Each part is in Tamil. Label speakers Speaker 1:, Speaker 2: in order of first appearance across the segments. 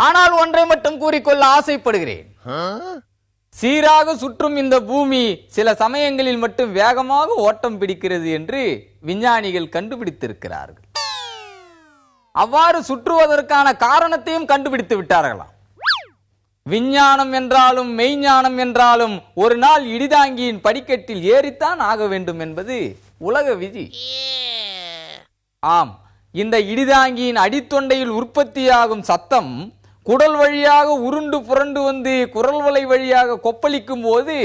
Speaker 1: ஆனால் ஒன்றை மட்டும் கூறிக்கொள்ள ஆசைப்படுகிறேன். சீராக சுற்றும் இந்த பூமி சில சமயங்களில் மட்டும் வேகமாக ஓட்டம் பிடிக்கிறது என்று விஞ்ஞானிகள் கண்டுபிடித்திருக்கிறார்கள். அவ்வாறு சுற்றுவதற்கான காரணத்தையும் கண்டுபிடித்து விட்டார்களாம். விஞ்ஞானம் என்றாலும் மெய்ஞானம் என்றாலும் ஒரு நாள் இடிதாங்கியின் படிக்கட்டில் ஏறித்தான் ஆக வேண்டும் என்பது உலக விதி. ஆம், இந்த இடிதாங்கியின் அடித்தொண்டையில் உற்பத்தியாகும் சத்தம் குடல் வழியாக உருண்டு புரண்டு வந்து குரல் வலை வழியாக கொப்பளிக்கும் போது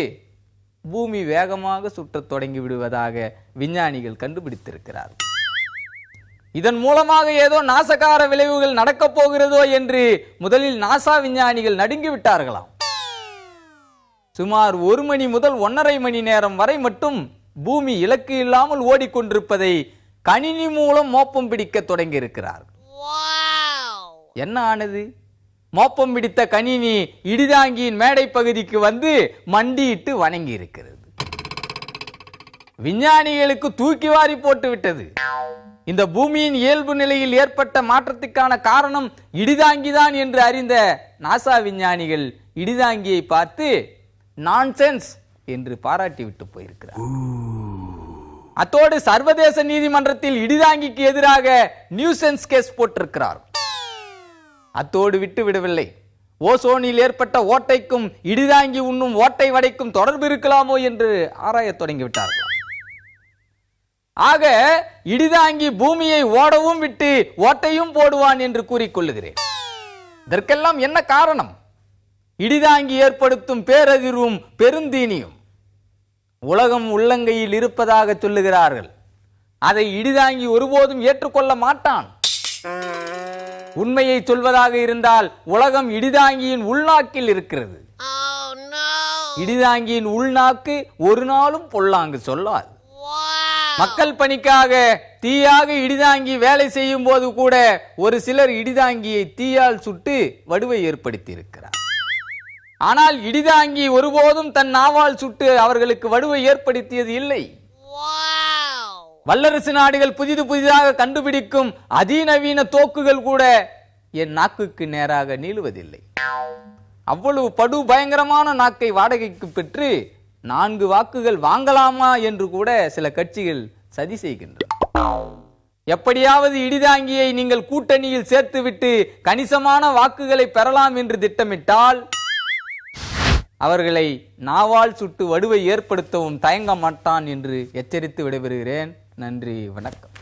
Speaker 1: பூமி வேகமாக சுற்றத் தொடங்கி விடுவதாக விஞ்ஞானிகள் கண்டுபிடித்திருக்கிறார்கள். இதன் மூலமாக ஏதோ நாசகார விளைவுகள் நடக்கப் போகிறதோ என்று முதலில் நாசா விஞ்ஞானிகள் நடுங்கிவிட்டார்களாம். சுமார் 1 மணி முதல் 1.5 மணி நேரம் வரை மட்டும் பூமி இலக்கு இல்லாமல் ஓடிக்கொண்டிருப்பதை கணினி மூலம் மோப்பம் பிடிக்க தொடங்கி இருக்கிறார். என்ன ஆனது? மோப்பம் பிடித்த கணினி இடிதாங்கியின் மேடை பகுதிக்கு வந்து மண்டியிட்டு வணங்கி இருக்கிறது. விஞ்ஞானிகளுக்கு தூக்கி வாரி போட்டு விட்டது. இந்த பூமியின் இயல்பு நிலையில் ஏற்பட்ட மாற்றத்துக்கான காரணம் இடிதாங்கிதான் என்று அறிந்த நாசா விஞ்ஞானிகள் இடிதாங்கியை பார்த்து நான்சென்ஸ் என்று பாராட்டிவிட்டு போயிருக்கிறார். அத்தோடு சர்வதேச நீதிமன்றத்தில் இடிதாங்கிக்கு எதிராக நியூசென்ஸ் கேஸ் போட்டிருக்கிறார். அத்தோடு விட்டு விடவில்லை. ஓசோனில் ஏற்பட்ட ஓட்டைக்கும் இடிதாங்கி உண்ணும் ஓட்டை வடைக்கும் தொடர்பு இருக்கலாமோ என்று ஆராய தொடங்கிவிட்டார்கள். ஆக இடிதாங்கி பூமியை ஓடவும் விட்டு ஓட்டையும் போடுவான் என்று கூறிக்கொள்ளுகிறேன். இதற்கெல்லாம் என்ன காரணம்? இடிதாங்கி ஏற்படுத்தும் பேரதிர்வும் பெருந்தீனியும் உலகம் உள்ளங்கையில் இருப்பதாக சொல்லுகிறார்கள். அதை இடிதாங்கி ஒருபோதும் ஏற்றுக்கொள்ள மாட்டான். உண்மையை சொல்வதாக இருந்தால் உலகம் இடிதாங்கியின் உள்நாக்கில் இருக்கிறது. இடிதாங்கியின் உள்நாக்கு ஒரு நாளும் பொல்லாங்கு சொல்லாது. மக்கள் பணிக்காக தீயாக இடிதாங்கி வேலை செய்யும் போது கூட ஒரு சிலர் இடிதாங்கியை தீயால் சுட்டு வடுவை ஏற்படுத்தி இருக்கிறார். ஆனால் இடிதாங்கி ஒருபோதும் தன் நாவால் சுட்டு அவர்களுக்கு வடுவை ஏற்படுத்தியது இல்லை. வல்லரசு நாடுகள் புதிதாக கண்டுபிடிக்கும் அதிநவீன தோக்குகள் கூட என் நாக்குக்கு நேராக நீளுவதில்லை. அவ்வளவு படு பயங்கரமான நாக்கை வாடகைக்கு பெற்று 4 வாக்குகள் வாங்கலாமா என்று கூட சில கட்சிகள் சதி செய்கின்றன. எப்படியாவது இடிதாங்கியை நீங்கள் கூட்டணியில் சேர்த்துவிட்டு கணிசமான வாக்குகளை பெறலாம் என்று திட்டமிட்டால் அவர்களை நாவால் சுட்டு வடுவை ஏற்படுத்தவும் தயங்க மாட்டான் என்று எச்சரித்து விடைபெறுகிறேன். நன்றி, வணக்கம்.